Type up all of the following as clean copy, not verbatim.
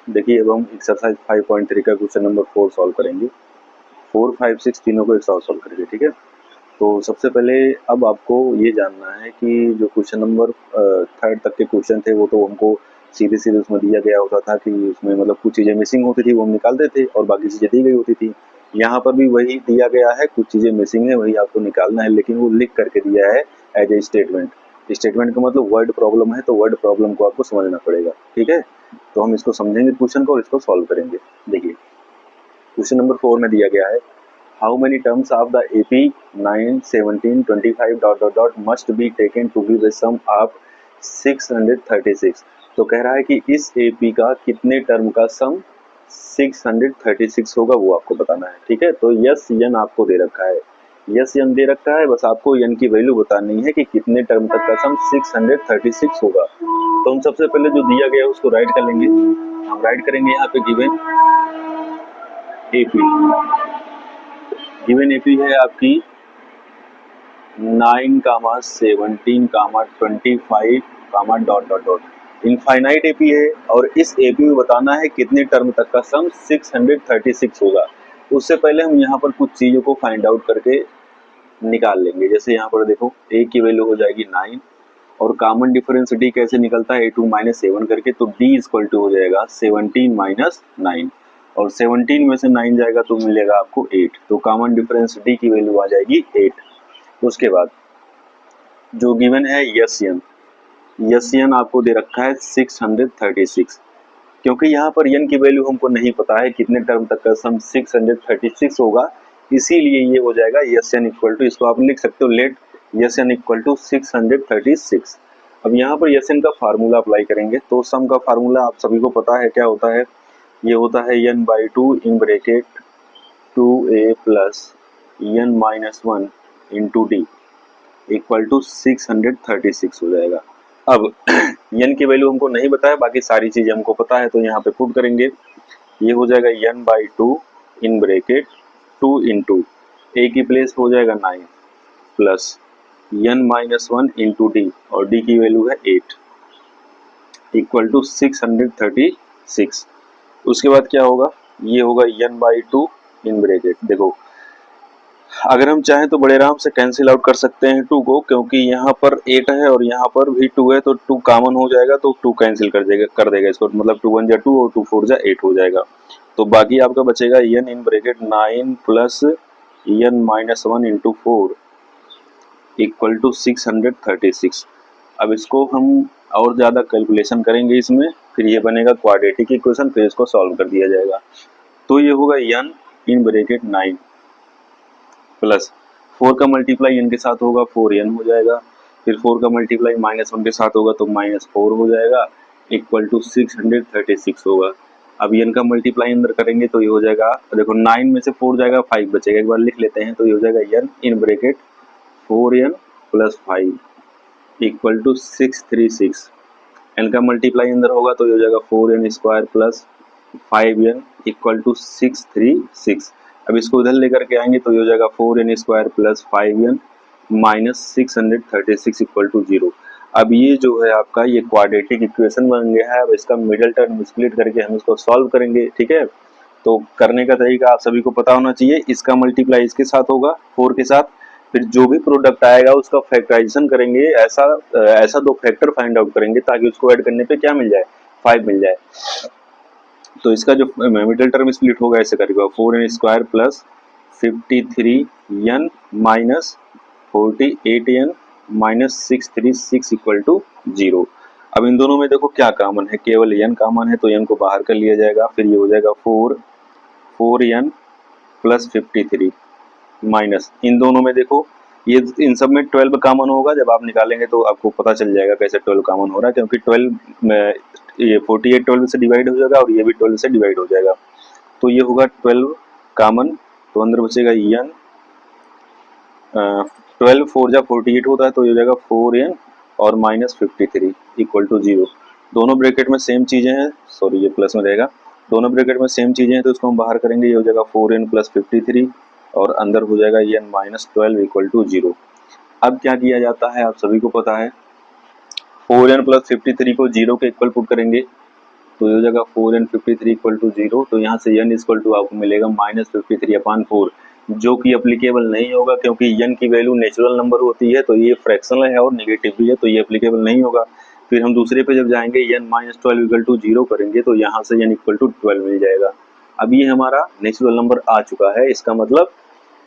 देखिए अब हम एक्सरसाइज 5.3 का क्वेश्चन नंबर 4 सॉल्व करेंगे। 4, 5, 6 तीनों को एक साथ सॉल्व करेंगे, ठीक है। तो सबसे पहले अब आपको ये जानना है कि जो क्वेश्चन नंबर 3 तक के क्वेश्चन थे वो तो हमको सीधे सीधे उसमें दिया गया होता था कि उसमें मतलब कुछ चीज़ें मिसिंग होती थी वो हम निकालते थे और बाकी चीज़ें दी गई होती थी। यहाँ पर भी वही दिया गया है, कुछ चीज़ें मिसिंग है वही आपको निकालना है, लेकिन वो लिख करके दिया है एज ए स्टेटमेंट। स्टेटमेंट का मतलब वर्ड प्रॉब्लम है, तो वर्ड प्रॉब्लम को आपको समझना पड़ेगा, ठीक है। तो हम इसको समझेंगे क्वेश्चन को और इसको सॉल्व करेंगे। देखिए क्वेश्चन नंबर 4 में दिया गया है, how many terms of the AP 9, 17, 25 dot dot dot must be taken to give a sum of 636। तो कह रहा है कि इस AP का कितने टर्म का सम 636 होगा वो आपको बताना है, ठीक है। तो यस यन आपको दे रखा है, यस यन दे रखा है, बस आपको यन की वैल्यू बतानी है कि कितने टर्म तक का सम 636 होगा। तो हम सबसे पहले जो दिया गया है उसको राइट कर लेंगे। हम राइट करेंगे यहाँ पे गिवन AP, गिवन AP है आपकी 9, 17, 25, dot dot dot infinite AP है और इस एपी में बताना है कितने टर्म तक का सम 636 होगा। उससे पहले हम यहाँ पर कुछ चीज़ों को फाइंड आउट करके निकाल लेंगे। जैसे यहाँ पर देखो ए की वैल्यू हो जाएगी 9 और कॉमन डिफरेंस डी कैसे निकलता है A2 - 7 करके, तो डी इक्वल टू हो जाएगा 17 - 9 और 17 में से 9 जाएगा तो मिलेगा आपको 8। तो कॉमन डिफरेंस डी की वैल्यू आ जाएगी 8। उसके बाद जो गिवन है यस यन आपको दे रखा है 636। क्योंकि यहाँ पर यन की वैल्यू हमको नहीं पता है कितने टर्म तक का सम 636 होगा, इसीलिए ये हो जाएगा यस यन इक्वल टू, इसको आप लिख सकते हो let S N equal to 636। अब यहाँ पर यस एन का फार्मूला अप्लाई करेंगे तो सम का फार्मूला आप सभी को पता है क्या होता है, ये होता है n/2 in bracket 2a plus n-1 into D equal to 636 हो जाएगा। अब n की वैल्यू हमको नहीं बताया, बाकी सारी चीजें हमको पता है, तो यहाँ पे पुट करेंगे। ये हो जाएगा n/2 इन ब्रैकेट 2 इंटू ए की प्लेस हो जाएगा 9 प्लस n-1 इंटू डी और डी की वैल्यू है 8 इक्वल टू 636। उसके बाद क्या होगा, ये होगा n/2 इन ब्रैकेट। देखो अगर हम चाहें तो बड़े आराम से कैंसिल आउट कर सकते हैं 2 को, क्योंकि यहाँ पर 8 है और यहाँ पर भी 2 है, तो 2 कॉमन हो जाएगा तो 2 कैंसिल कर देगा इसको, मतलब 2 1 जा 2 और 2 4 जा 8 हो जाएगा। तो बाकी आपका बचेगा n in bracket 9 plus n-1 into 4 equal to 636। अब इसको हम और ज़्यादा कैलकुलेशन करेंगे इसमें, फिर ये बनेगा क्वाड्रेटिक इक्वेशन, फिर इसको सॉल्व कर दिया जाएगा। तो ये होगा n इन ब्रैकेट 9 प्लस 4 का मल्टीप्लाई n के साथ होगा 4n हो जाएगा, फिर 4 का मल्टीप्लाई -1 के साथ होगा तो -4 हो जाएगा इक्वल टू 636 होगा। अब n का मल्टीप्लाई अंदर करेंगे तो ये हो जाएगा, देखो 9 में से 4 जाएगा 5 बचेगा, एक बार लिख लेते हैं। तो ये हो जाएगा n in bracket 4n plus 5 equal to 636। n का मल्टीप्लाई अंदर होगा तो ये हो जाएगा 4n square plus 5n equal to 636। अब इसको इधर लेकर के आएंगे तो ये हो जाएगा 4n square plus 5n minus 636 equal to 0। अब ये जो है आपका ये क्वाड्रेटिक इक्वेशन बन गया है। अब इसका मिडिल टर्म स्प्लिट करके हम इसको सॉल्व करेंगे, ठीक है। तो करने का तरीका आप सभी को पता होना चाहिए, इसका मल्टीप्लाई इसके साथ होगा 4 के साथ, फिर जो भी प्रोडक्ट आएगा उसका फैक्टराइजेशन करेंगे, ऐसा 2 फैक्टर फाइंड आउट करेंगे ताकि उसको ऐड करने पे क्या मिल जाए, 5 मिल जाए। तो इसका जो मिडिल टर्म स्प्लिट होगा ऐसे करेगा 4n square plus 53n minus 48n minus 636 equal to 0। अब इन दोनों में देखो क्या कॉमन है, केवल n कॉमन है तो n को बाहर कर लिया जाएगा, फिर ये हो जाएगा 4n प्लस 53 माइनस इन दोनों में देखो ये इन सब में 12 कॉमन होगा। जब आप निकालेंगे तो आपको पता चल जाएगा कैसे 12 कॉमन हो रहा है, क्योंकि 12 ये 48 12 से डिवाइड हो जाएगा और ये भी 12 से डिवाइड हो जाएगा। तो ये होगा 12 कॉमन, तो अंदर बचेगा n 12 4 जा 48 होता है तो ये हो जाएगा 4n और माइनस 53 इक्वल टू 0। दोनों ब्रैकेट में सेम चीजें हैं, सॉरी ये प्लस में रहेगा, दोनों ब्रैकेट में सेम चीजें हैं तो इसको हम बाहर करेंगे, ये हो जाएगा 4n प्लस 53 और अंदर हो जाएगा n माइनस 12 इक्वल टू 0। अब क्या किया जाता है आप सभी को पता है, 4n प्लस 53 को 0 के इक्वल पुट करेंगे तो ये हो जाएगा 4n53 इक्वल टू 0। तो यहाँ से n इक्वल टू आपको मिलेगा -53/4, जो कि अप्लीकेबल नहीं होगा क्योंकि n की वैल्यू नेचुरल नंबर होती है, तो ये फ्रैक्शनल है और नेगेटिव भी है, तो ये अप्लीकेबल नहीं होगा। फिर हम दूसरे पे जब जाएंगे n-12 इक्वल टू 0 करेंगे तो यहाँ से n इक्वल टू 12 मिल जाएगा। अब ये हमारा नेचुरल नंबर आ चुका है, इसका मतलब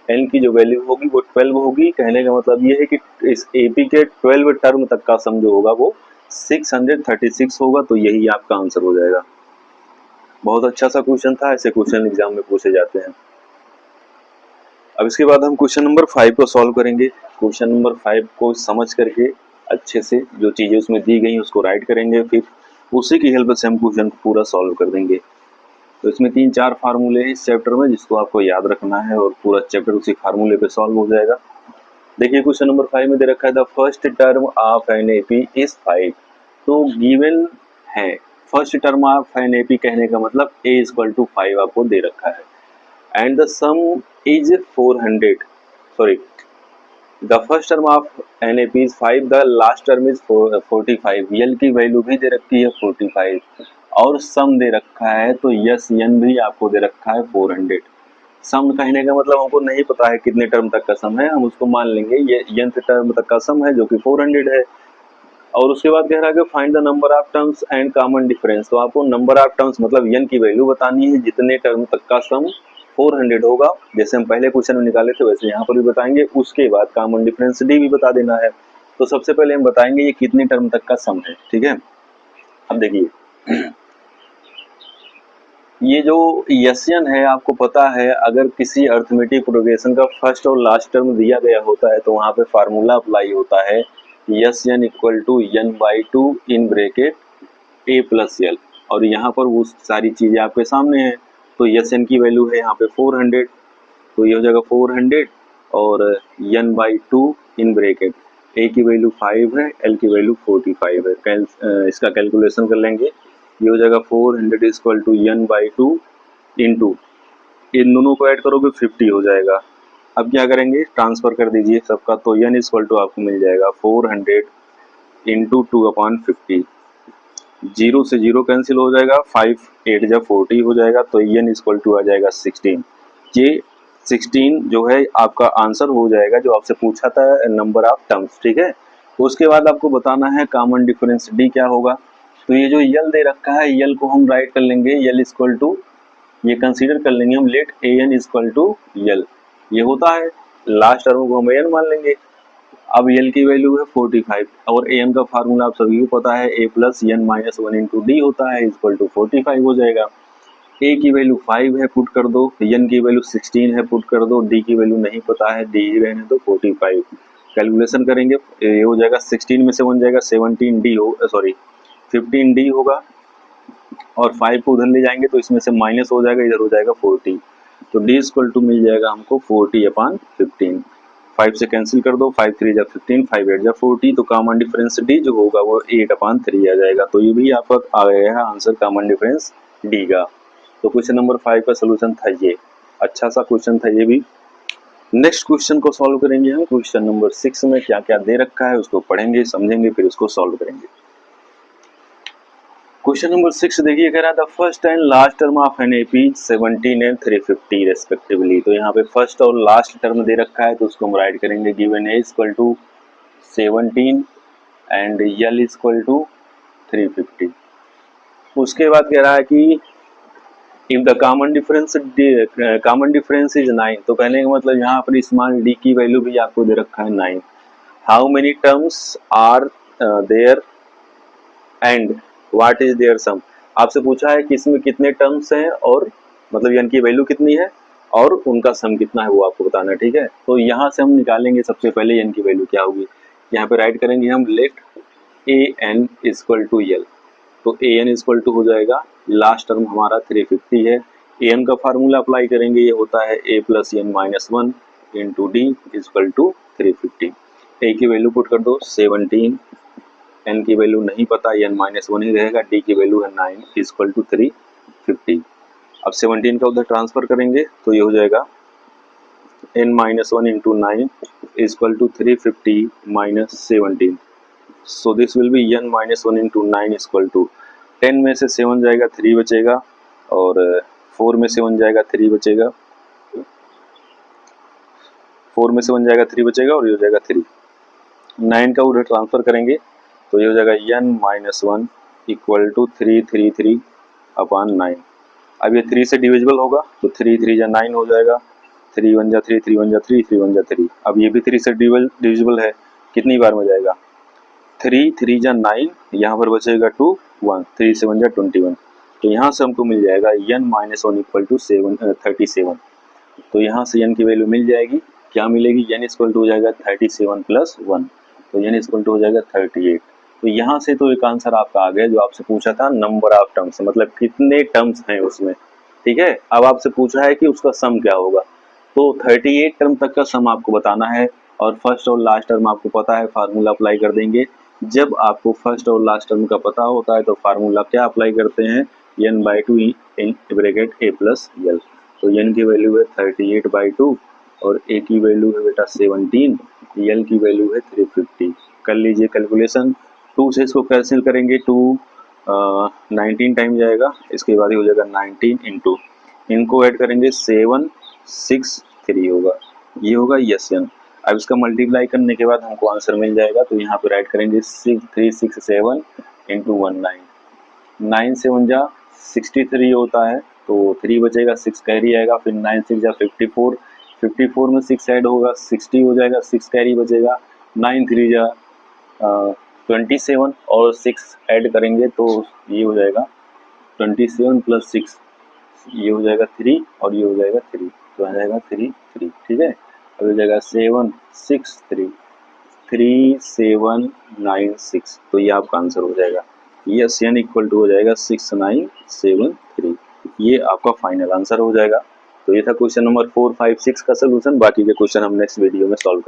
n की जो वैल्यू होगी वो 12 होगी। कहने का मतलब ये है कि इस AP के 12 टर्म तक का सम जो होगा वो 636 होगा, तो यही आपका आंसर हो जाएगा। बहुत अच्छा सा क्वेश्चन था, ऐसे क्वेश्चन एग्जाम में पूछे जाते हैं। अब इसके बाद हम क्वेश्चन नंबर 5 को सॉल्व करेंगे। क्वेश्चन नंबर 5 को समझ करके अच्छे से जो चीजें उसमें दी गई उसको राइट करेंगे, फिर उसी की हेल्प से हम क्वेश्चन को पूरा सॉल्व कर देंगे। तो इसमें 3-4 फार्मूले हैं इस चैप्टर में जिसको आपको याद रखना है और पूरा चैप्टर उसी फार्मूले पे सॉल्व हो जाएगा। देखिए क्वेश्चन नंबर 5 में दे रखा है the first term of an AP is 5। तो गिवन है first term of an AP, कहने का मतलब a इक्वल टू 5 आपको दे रखा है and the some is 400, sorry the first term of an AP is 5, the last term is 45। यल की value भी दे रखी है 45 और सम दे रखा है, तो यस एन भी आपको दे रखा है 400। सम कहने का मतलब हमको नहीं पता है कितने टर्म तक का सम है, हम उसको मान लेंगे ये nth टर्म तक का सम है जो कि 400 है। और उसके बाद कह रहा है कि find the number of terms and common difference. तो आपको नंबर ऑफ टर्म्स मतलब n की वैल्यू बतानी है, जितने टर्म तक का सम 400 होगा, जैसे हम पहले क्वेश्चन में निकाले थे वैसे यहाँ पर भी बताएंगे। उसके बाद कॉमन डिफरेंस d भी बता देना है। तो सबसे पहले हम बताएंगे ये कितने टर्म तक का सम है, ठीक है। अब देखिए ये जो यन है आपको पता है, अगर किसी अर्थमेटिक प्रोग्रेशन का फर्स्ट और लास्ट टर्म दिया गया होता है तो वहाँ पे फार्मूला अप्लाई होता है S N equal to n/2 in bracket a plus L, और यहाँ पर वो सारी चीज़ें आपके सामने हैं। तो यस एन की वैल्यू है यहाँ पे 400, तो ये हो जाएगा 400 और n/2 इन ब्रैकेट a की वैल्यू 5 है, l की वैल्यू 45 है। इसका कैलकुलेशन कर लेंगे, ये हो जाएगा 400 इक्वल टू n/2 इंटू इन दोनों को ऐड करोगे 50 हो जाएगा। अब क्या करेंगे, ट्रांसफर कर दीजिए सबका, तो n इक्वल टू आपको मिल जाएगा 400 इंटू 2/50। 0 से 0 कैंसिल हो जाएगा, 5 8 जा 40 हो जाएगा, तो n इक्वल टू आ जाएगा 16। ये 16 जो है आपका आंसर हो जाएगा जो आपसे पूछा था नंबर ऑफ टर्म्स, ठीक है। उसके बाद आपको बताना है कॉमन डिफरेंस d क्या होगा। तो ये जो यल दे रखा है यल को हम राइट कर लेंगे, यल इक्वल टू ये कंसीडर कर लेंगे हम let a n equal to L, ये होता है लास्ट टर्म को हम ए एन मान लेंगे। अब यल की वैल्यू है 45 और ए एन का फार्मूला आप सभी को पता है a plus n minus 1 into D होता है इक्वल टू 45 हो जाएगा। a की वैल्यू 5 है पुट कर दो, n की वैल्यू 16 है पुट कर दो, d की वैल्यू नहीं पता है d ही रहने दो 45। कैलकुलेशन करेंगे ये हो जाएगा 16 में से 1 जाएगा 17d हो सॉरी 15d होगा और 5 को उधर ले जाएंगे तो इसमें से माइनस हो जाएगा, इधर हो जाएगा 40। तो d इक्वल टू मिल जाएगा हमको 40/15। 5 से कैंसिल कर दो, 5 3 जा 15, 5 8 जा 40, तो कॉमन डिफरेंस d जो होगा वो 8/3 आ जाएगा। तो ये भी आपका आ गया है आंसर कॉमन डिफरेंस d का। तो क्वेश्चन नंबर 5 का सोल्यूशन था ये, अच्छा सा क्वेश्चन था ये भी। नेक्स्ट क्वेश्चन को सॉल्व करेंगे हम। क्वेश्चन नंबर 6 में क्या क्या दे रखा है उसको पढ़ेंगे समझेंगे फिर उसको सॉल्व करेंगे। क्वेश्चन नंबर 6 देखिए, कह रहा था first and last term of an AP 17 and 350 respectively. तो यहाँ पे फर्स्ट और लास्ट टर्म दे रखा है तो उसको हम राइट करेंगे given A equal to 17 and L equal to 350। उसके बाद कह रहा है कि if the common difference is 9, तो कहने का मतलब यहाँ पर स्मॉल डी की वैल्यू भी आपको दे रखा है 9। How many terms are there and what is their sum. आपसे पूछा है कि इसमें कितने टर्म्स हैं और मतलब n की वैल्यू कितनी है और उनका सम कितना है वो आपको बताना है, ठीक है। तो यहाँ से हम निकालेंगे सबसे पहले n की वैल्यू क्या होगी, यहाँ पे राइट करेंगे हम let a n equal to L. तो ए एन इक्वल टू हो जाएगा लास्ट टर्म हमारा 350 है, ए एन का फार्मूला अप्लाई करेंगे ये होता है a plus n minus 1 into D equal to 350। A की वैल्यू पुट कर दो 17, n की वैल्यू नहीं पता n माइनस 1 ही रहेगा, d की वैल्यू है 9 इक्वल टू 350। अब 17 का उधर ट्रांसफर करेंगे तो ये हो जाएगा n minus 1 into 9 equal to 350 minus 17। So this will be n minus 1 into 9 equal to 10 में से 7 जाएगा 3 बचेगा, और 4 में से 1 जाएगा 3 बचेगा, 4 में से 1 जाएगा 3 बचेगा, और ये हो जाएगा 3। 9 का उधर ट्रांसफर करेंगे तो ये हो जाएगा n-1 इक्वल टू 333 अपॉन 9। अब ये 3 से डिविजिबल होगा तो 3 3 जा 9 हो जाएगा, 3 1 जा 3, 3 1 जा 3, 3 1 जा 3। अब ये भी 3 से डिविजिबल है, कितनी बार में जाएगा, 3 3 जा 9, यहाँ पर बचेगा 2 1, 3 से 1 जा 21। तो यहाँ से हमको मिल जाएगा n-1 इक्वल टू 37। तो यहाँ से n की वैल्यू मिल जाएगी, क्या मिलेगी, n इक्वल टू हो जाएगा 37 प्लस 1, तो n इक्वल टू हो जाएगा 38। तो यहाँ से तो एक आंसर आपका आ गया जो आपसे पूछा था नंबर ऑफ टर्म्स, मतलब कितने टर्म्स हैं उसमें। ठीक है, अब आपसे पूछा है कि उसका सम क्या होगा, तो 38 टर्म तक का सम आपको बताना है, और फर्स्ट और लास्ट टर्म आपको पता है, फार्मूला अप्लाई कर देंगे। जब आपको फर्स्ट और लास्ट टर्म का पता होता है तो फार्मूला क्या अप्लाई करते हैं, n/2 in bracket a plus l। तो n की वैल्यू है 38/2 और a की वैल्यू है बेटा 17, l की वैल्यू है 350। कर लीजिए कैलकुलेशन, 2 से इसको कैंसिल करेंगे, 2 19 टाइम जाएगा, इसके बाद ही हो जाएगा 19 इंटू, इनको ऐड करेंगे 7 6 3 होगा, ये होगा SN। अब इसका मल्टीप्लाई करने के बाद हमको आंसर मिल जाएगा, तो यहाँ पर ऐड करेंगे 367 इंटू 19, 9 से 1 जा 63 होता है, तो 3 बचेगा, 6 कैरी आएगा, फिर 9 6 जा 54, 54 में 6 ऐड होगा 60 हो जाएगा, 6 कैरी बचेगा, 9 3 जा 27 और 6 ऐड करेंगे तो ये हो जाएगा 27 प्लस 6, ये हो जाएगा 3 और ये हो जाएगा 3, तो आ जाएगा 3 3। ठीक है, अब हो जाएगा 7 6 3 3 7 9 6, तो ये आपका आंसर हो जाएगा, ये SN इक्वल टू हो जाएगा 6973। ये आपका फाइनल आंसर हो जाएगा। तो ये था क्वेश्चन नंबर 4 5 6 का सोल्यूशन। बाकी के क्वेश्चन हम नेक्स्ट वीडियो में सॉल्व करेंगे।